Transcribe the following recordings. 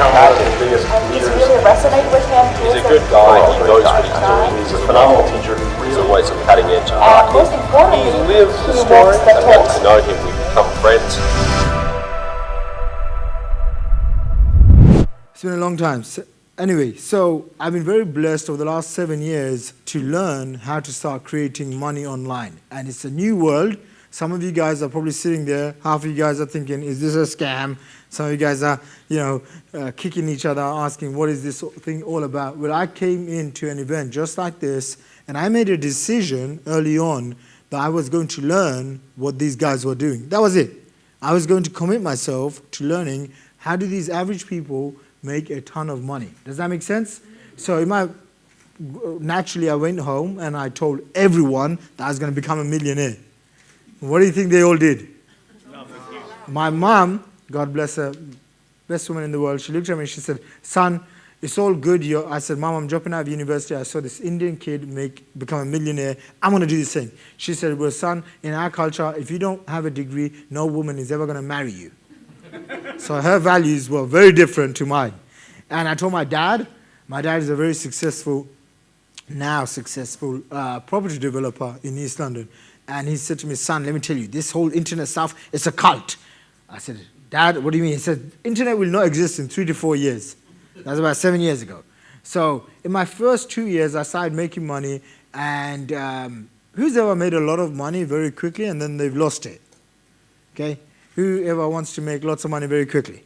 He's really resonated with him. He's a good guy. He knows what he's doing. He's a phenomenal teacher. He's always a cutting edge. And most importantly, he lives the he story. walks the I've gotten talk. to know him. We've become friends. It's been a long time. Anyway, so I've been very blessed over the last 7 years to learn how to start creating money online. And it's a new world. Some of you guys are probably sitting there. Half of you guys are thinking, is this a scam? Some of you guys are, kicking each other, asking, what is this thing all about? Well, I came into an event just like this, and I made a decision early on that I was going to learn what these guys were doing. That was it. I was going to commit myself to learning how do these average people make a ton of money. Does that make sense? So naturally, I went home and I told everyone that I was going to become a millionaire. What do you think they all did? My mom, God bless her, best woman in the world, she looked at me and she said, son, it's all good. I said, Mom, I'm dropping out of university. I saw this Indian kid become a millionaire. I'm going to do the same. She said, well, son, in our culture, if you don't have a degree, no woman is ever going to marry you. So her values were very different to mine. And I told my dad is a very successful property developer in East London. And he said to me, son, let me tell you, this whole internet stuff, it's a cult. I said, Dad, what do you mean? He said, internet will not exist in 3 to 4 years. That's about 7 years ago. So in my first 2 years, I started making money. And who's ever made a lot of money very quickly and then they've lost it? Okay? Whoever wants to make lots of money very quickly?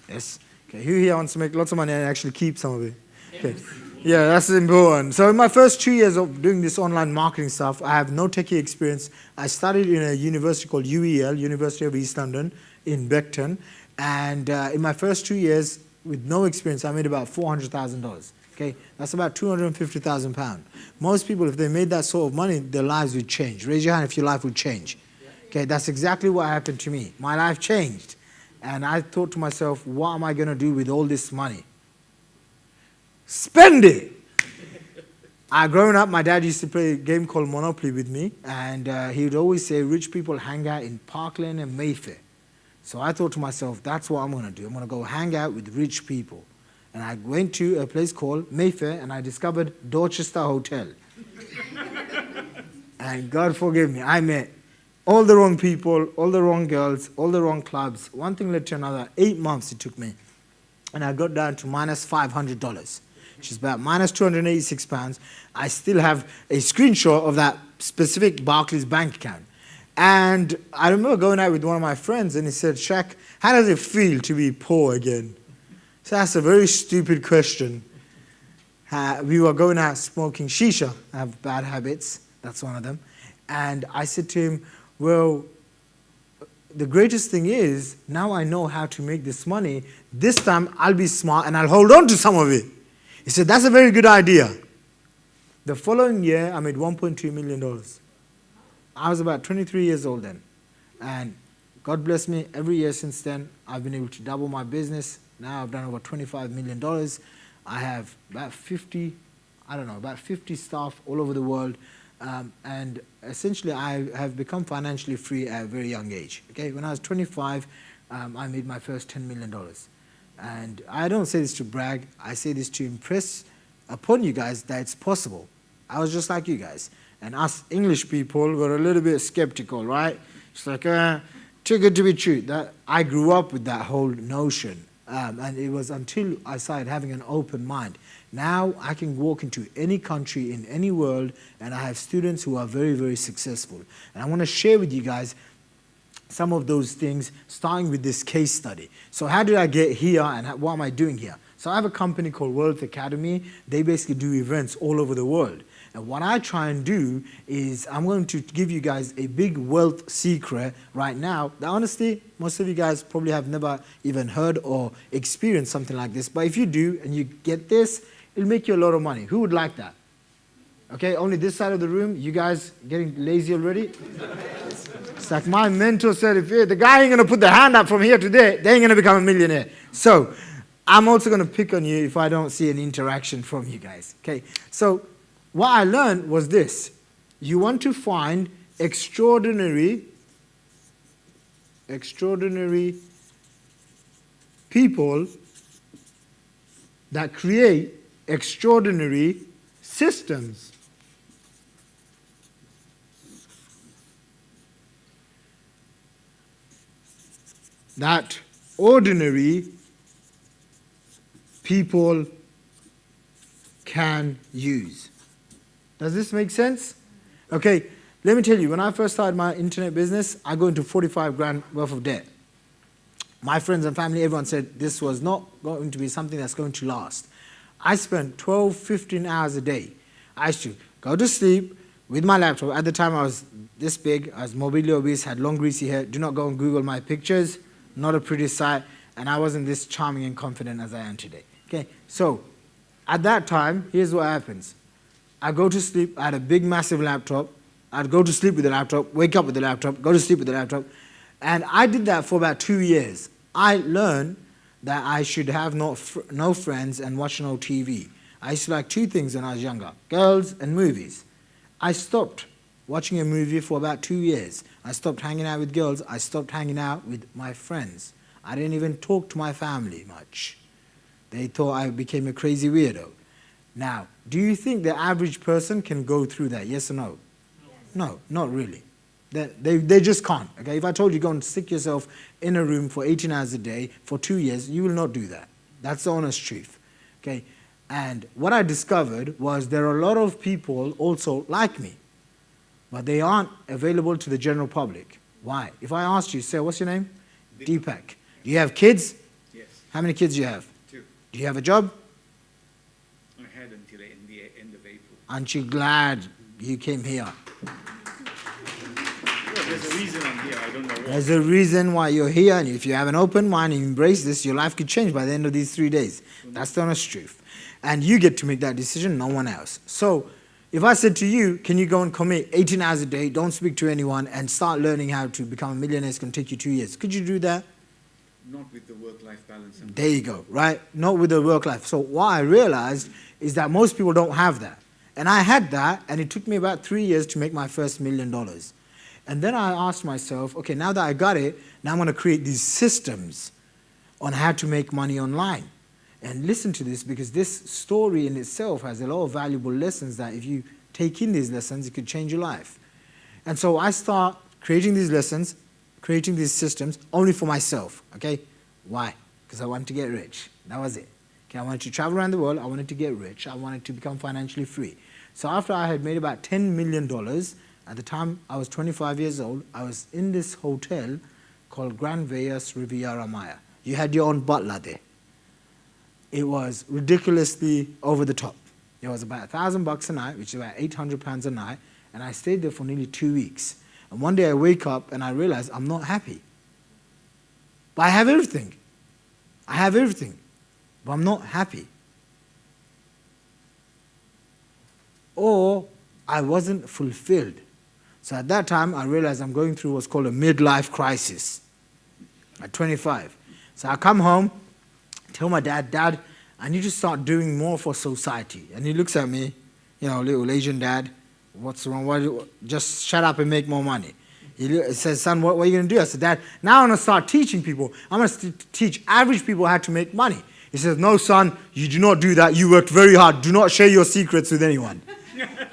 Yes? Okay. Who here wants to make lots of money and actually keep some of it? Okay. Yeah, that's important. So in my first 2 years of doing this online marketing stuff, I have no techie experience. I studied in a university called UEL, University of East London, in Beckton. And in my first 2 years, with no experience, I made about $400,000. Okay, that's about £250,000. Most people, if they made that sort of money, their lives would change. Raise your hand if your life would change. Okay, that's exactly what happened to me. My life changed. And I thought to myself, what am I going to do with all this money? Spend it! Growing up, my dad used to play a game called Monopoly with me. And he would always say, rich people hang out in Parkland and Mayfair. So I thought to myself, that's what I'm going to do. I'm going to go hang out with rich people. And I went to a place called Mayfair, and I discovered Dorchester Hotel. And God forgive me, I met all the wrong people, all the wrong girls, all the wrong clubs. One thing led to another. 8 months it took me. And I got down to minus $500, which is about minus £286. I still have a screenshot of that specific Barclays bank account. And I remember going out with one of my friends, and he said, Shaq, how does it feel to be poor again? So that's a very stupid question. We were going out smoking shisha. I have bad habits. That's one of them. And I said to him, well, the greatest thing is, now I know how to make this money. This time, I'll be smart and I'll hold on to some of it. He said, that's a very good idea. The following year, I made $1.2 million. I was about 23 years old then. And God bless me, every year since then, I've been able to double my business. Now I've done over $25 million. I have about 50 staff all over the world. And essentially, I have become financially free at a very young age. Okay, when I was 25, I made my first $10 million. And I don't say this to brag. I say this to impress upon you guys that it's possible. I was just like you guys. And us English people were a little bit skeptical, right? It's like, too good to be true. That I grew up with that whole notion. And it was until I started having an open mind. Now I can walk into any country in any world, and I have students who are very, very successful. And I want to share with you guys some of those things, starting with this case study. So how did I get here, and what am I doing here? So I have a company called Wealth Academy. They basically do events all over the world. And what I try and do is I'm going to give you guys a big wealth secret right now that honestly, most of you guys probably have never even heard or experienced something like this. But if you do and you get this, it'll make you a lot of money. Who would like that? Okay, only this side of the room. You guys getting lazy already? It's like my mentor said, if the guy ain't going to put the hand up from here to there, they ain't going to become a millionaire. So I'm also going to pick on you if I don't see an interaction from you guys. Okay, so what I learned was this. You want to find extraordinary people that create extraordinary systems. That ordinary people can use. Does this make sense? Okay, let me tell you, when I first started my internet business, I go into 45 grand worth of debt. My friends and family, everyone said this was not going to be something that's going to last. I spent 12, 15 hours a day. I used to go to sleep with my laptop. At the time I was this big, I was morbidly obese, had long greasy hair. Do not go and Google my pictures, not a pretty sight, and I wasn't this charming and confident as I am today. Okay, so at that time, here's what happens. I go to sleep, I had a big massive laptop, I'd go to sleep with the laptop, wake up with the laptop, go to sleep with the laptop, and I did that for about 2 years. I learned that I should have no friends and watch no TV. I used to like two things when I was younger, girls and movies. I stopped watching a movie for about 2 years. I stopped hanging out with girls, I stopped hanging out with my friends. I didn't even talk to my family much. They thought I became a crazy weirdo. Now, do you think the average person can go through that, yes or no? No, not really. They just can't. Okay, if I told you go and stick yourself in a room for 18 hours a day for 2 years, you will not do that. That's the honest truth. Okay, and what I discovered was there are a lot of people also like me, but they aren't available to the general public. Why? If I asked you, say, what's your name? Deepak. Do you have kids? Yes, How many kids do you have? 2. Do you have a job? I had until the end of April. Aren't you glad you came here? Well, there's a reason I'm here. I don't know why. There's a reason why you're here, and if you have an open mind and you embrace this, your life could change by the end of these 3 days. That's the honest truth. And you get to make that decision, no one else. So if I said to you, can you go and commit 18 hours a day, don't speak to anyone, and start learning how to become a millionaire, it's going to take you 2 years. Could you do that? Not with the work-life balance. There you go, right? Not with the work life. So what I realized is that most people don't have that. And I had that, and it took me about 3 years to make my first $1 million. And then I asked myself, okay, now that I got it, now I'm going to create these systems on how to make money online. And listen to this, because this story in itself has a lot of valuable lessons that if you take in these lessons, it could change your life. And so I start creating these lessons, creating these systems only for myself, okay? Why? Because I wanted to get rich. That was it. Okay, I wanted to travel around the world. I wanted to get rich. I wanted to become financially free. So after I had made about $10 million, at the time I was 25 years old, I was in this hotel called Grand Vegas Riviera Maya. You had your own butler there. It was ridiculously over the top. It was about $1,000 a night, which is about 800 pounds a night, and I stayed there for nearly 2 weeks. And one day I wake up and I realize I'm not happy. But I have everything. I have everything, but I'm not happy. Or I wasn't fulfilled. So at that time, I realized I'm going through what's called a midlife crisis at 25. So I come home, tell my dad, Dad, I need to start doing more for society. And he looks at me, you know, little Asian dad, what's wrong? Just shut up and make more money. He says, son, what are you going to do? I said, Dad, now I'm going to start teaching people. I'm going to teach average people how to make money. He says, no, son, you do not do that. You worked very hard. Do not share your secrets with anyone.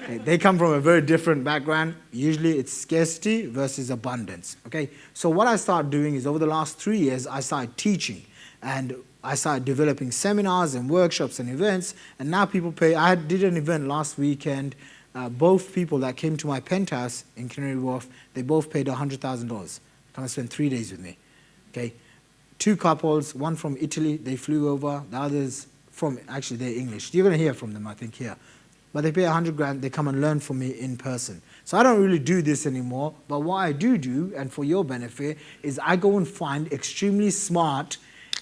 Okay, they come from a very different background. Usually it's scarcity versus abundance. Okay, so what I started doing is over the last 3 years, I started teaching. And I started developing seminars and workshops and events. And now people pay. I did an event last weekend. Both people that came to my penthouse in Canary Wharf, they both paid $100,000. Come and spend 3 days with me. Okay, 2 couples, one from Italy, they flew over. The others from, actually they're English. You're going to hear from them, I think, here. But they pay 100 grand, they come and learn from me in person. So I don't really do this anymore, but what I do, and for your benefit, is I go and find extremely smart,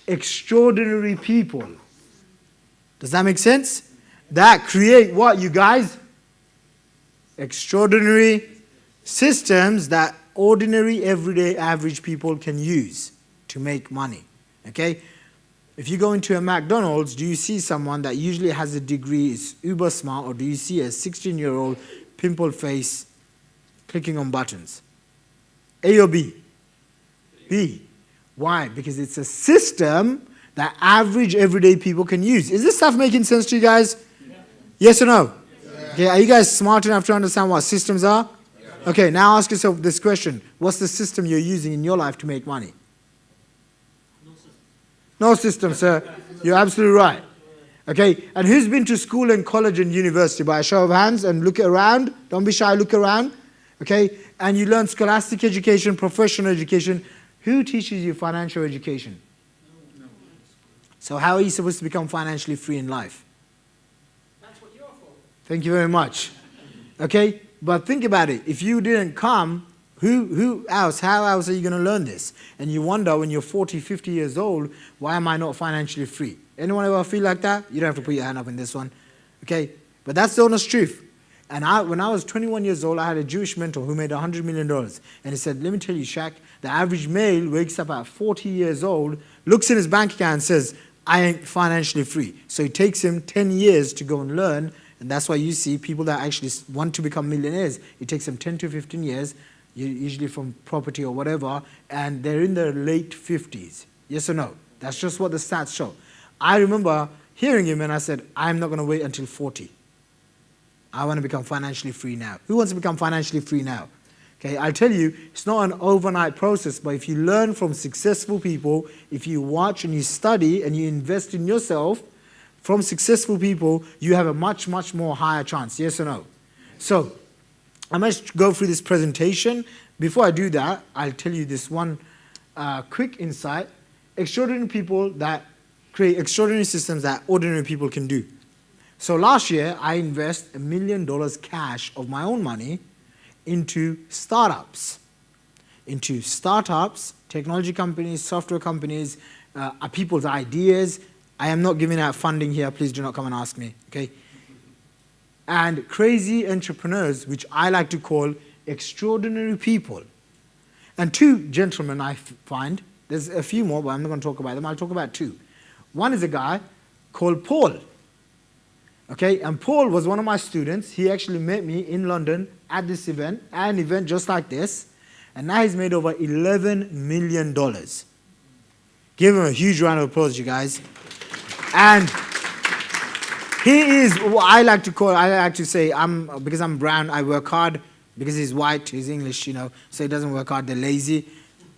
extraordinary people. Does that make sense? That create what, you guys? Extraordinary systems that ordinary, everyday, average people can use to make money, okay? If you go into a McDonald's, do you see someone that usually has a degree, is uber smart, or do you see a 16-year-old pimple face clicking on buttons? A or B? B. Why? Because it's a system that average everyday people can use. Is this stuff making sense to you guys? Yeah. Yes or no? Yeah. Okay, are you guys smart enough to understand what systems are? Yeah. Okay, now ask yourself this question. What's the system you're using in your life to make money? No system, sir. You're absolutely right. Okay, and who's been to school and college and university? By a show of hands, and look around. Don't be shy, look around. Okay, and you learn scholastic education, professional education. Who teaches you financial education? No. So how are you supposed to become financially free in life? That's what you're for. Thank you very much. Okay, but think about it. If you didn't come, who else? How else are you going to learn this? And you wonder when you're 40, 50 years old, why am I not financially free? Anyone ever feel like that? You don't have to put your hand up in this one. Okay, but that's the honest truth. And when I was 21 years old, I had a Jewish mentor who made $100 million. And he said, let me tell you, Shaq, the average male wakes up at 40 years old, looks in his bank account and says, I ain't financially free. So it takes him 10 years to go and learn. And that's why you see people that actually want to become millionaires. It takes them 10 to 15 years, usually from property or whatever, and they're in their late 50s. Yes or no? That's just what the stats show. I remember hearing him and I said, I'm not going to wait until 40. I want to become financially free now. Who wants to become financially free now? Okay, I'll tell you, it's not an overnight process, but if you learn from successful people, if you watch and you study and you invest in yourself from successful people, you have a much, much more higher chance. Yes or no? So, I must go through this presentation. Before I do that, I'll tell you this one quick insight. Extraordinary people that create extraordinary systems that ordinary people can do. So last year, I invest $1 million cash of my own money into startups. Technology companies, software companies, people's ideas. I am not giving out funding here. Please do not come and ask me, okay? And crazy entrepreneurs, which I like to call extraordinary people. And two gentlemen I find, there's a few more, but I'm not going to talk about them. I'll talk about two. One is a guy called Paul. Okay, and Paul was one of my students. He actually met me in London at this event, an event just like this. And now he's made over $11 million. Give him a huge round of applause, you guys. And he is what I like to say, because I'm brown, I work hard. Because he's white, he's English, so he doesn't work hard, they're lazy.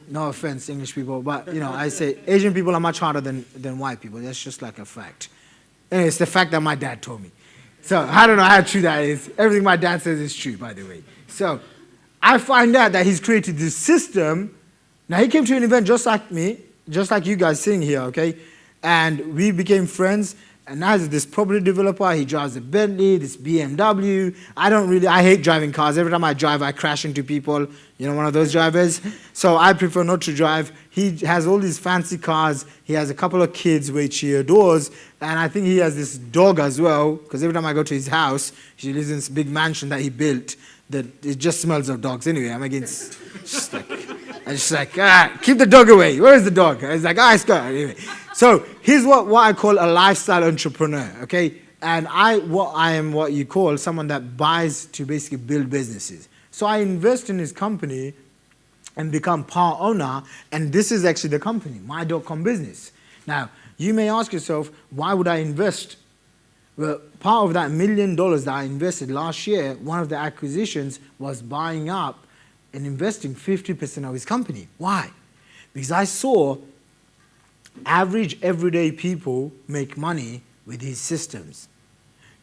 No offense, English people, but, I say Asian people are much harder than white people. That's just like a fact. And it's the fact that my dad told me. So I don't know how true that is. Everything my dad says is true, by the way. So I find out that he's created this system. Now, he came to an event just like me, just like you guys sitting here, okay? And we became friends. And now he's this property developer. He drives a Bentley, this BMW. I hate driving cars. Every time I drive, I crash into people. One of those drivers. So I prefer not to drive. He has all these fancy cars. He has a couple of kids, which he adores. And I think he has this dog as well, because every time I go to his house, he lives in this big mansion that he built, that it just smells of dogs. Anyway, I'm against, keep the dog away. Where is the dog? It's like, it's gone. Anyway. So here's what I call a lifestyle entrepreneur, okay? And I am what you call someone that buys to basically build businesses. So I invest in his company and become part owner, and this is actually the company, my.com business. Now, you may ask yourself, why would I invest? Well, part of that $1 million that I invested last year, one of the acquisitions was buying up and investing 50% of his company. Why? Because I saw average everyday people make money with these systems.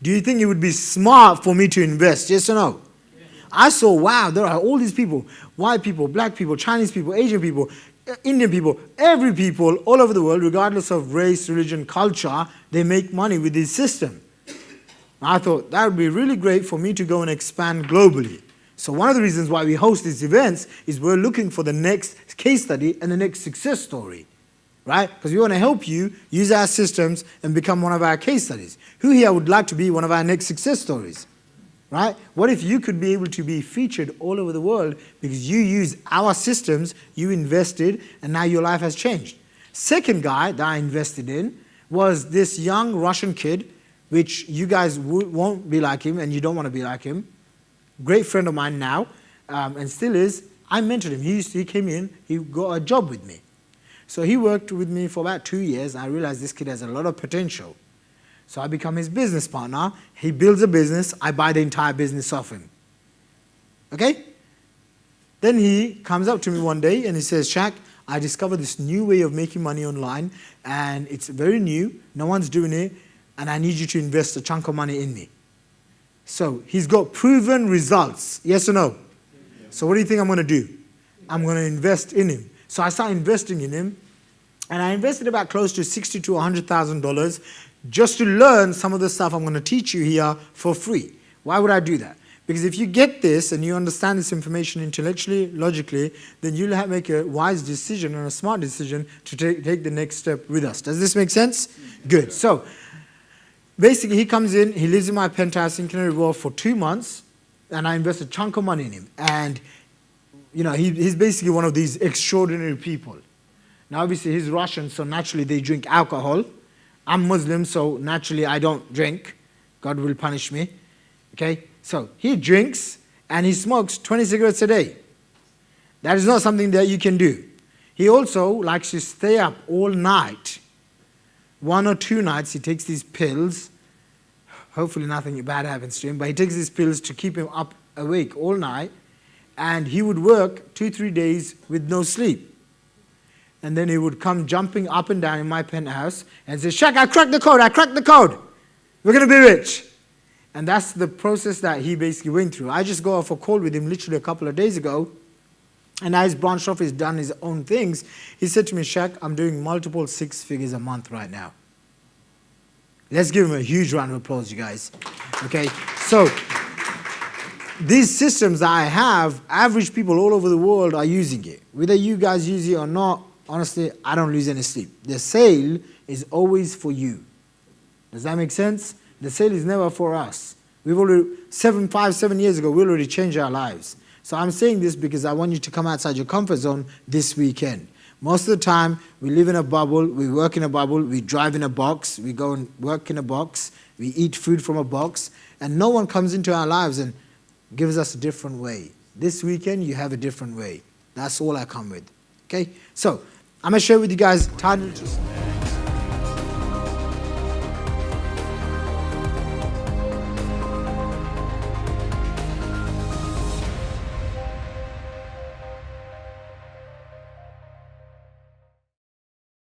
Do you think it would be smart for me to invest? Yes or no? Yeah. I saw, wow, there are all these people, white people, black people, Chinese people, Asian people, Indian people, every people all over the world, regardless of race, religion, culture, they make money with this system. I thought that would be really great for me to go and expand globally. So one of the reasons why we host these events is we're looking for the next case study and the next success story. Right? Because we want to help you use our systems and become one of our case studies. Who here would like to be one of our next success stories? Right? What if you could be able to be featured all over the world because you use our systems, you invested, and now your life has changed? Second guy that I invested in was this young Russian kid, which you guys won't be like him and you don't want to be like him. Great friend of mine now, and still is. I mentored him. He came in, he got a job with me. So he worked with me for about 2 years. I realized this kid has a lot of potential. So I become his business partner. He builds a business. I buy the entire business off him. Okay? Then he comes up to me one day and he says, Shaq, I discovered this new way of making money online and it's very new. No one's doing it and I need you to invest a chunk of money in me. So he's got proven results. Yes or no? So what do you think I'm going to do? I'm going to invest in him. So I start investing in him and I invested about close to $60,000 to $100,000 just to learn some of the stuff I'm going to teach you here for free. Why would I do that? Because if you get this and you understand this information intellectually, logically, then you'll make a wise decision and a smart decision to take the next step with us. Does this make sense? Good. So basically he comes in, he lives in my penthouse in Canary Wharf for 2 months and I invest a chunk of money in him. And you know, he's basically one of these extraordinary people. Now obviously he's Russian, so naturally they drink alcohol. I'm Muslim, so naturally I don't drink. God will punish me. Okay? So he drinks and he smokes 20 cigarettes a day. That is not something that you can do. He also likes to stay up all night. 1 or 2 nights he takes these pills. Hopefully nothing bad happens to him, but he takes these pills to keep him up awake all night. And he would work 2-3 days with no sleep. And then he would come jumping up and down in my penthouse and say, Shaq, I cracked the code, I cracked the code. We're going to be rich. And that's the process that he basically went through. I just got off a call with him literally a couple of days ago. And now he's branched off, he's done his own things. He said to me, Shaq, I'm doing multiple 6 figures a month right now. Let's give him a huge round of applause, you guys. Okay, so these systems that I have, average people all over the world are using it. Whether you guys use it or not, honestly, I don't lose any sleep. The sale is always for you. Does that make sense? The sale is never for us. We've already, 7 years ago, we already changed our lives. So I'm saying this because I want you to come outside your comfort zone this weekend. Most of the time, we live in a bubble, we work in a bubble, we drive in a box, we go and work in a box, we eat food from a box, and no one comes into our lives and gives us a different way. This weekend, you have a different way. That's all I come with. Okay? So, I'm going to share with you guys titles.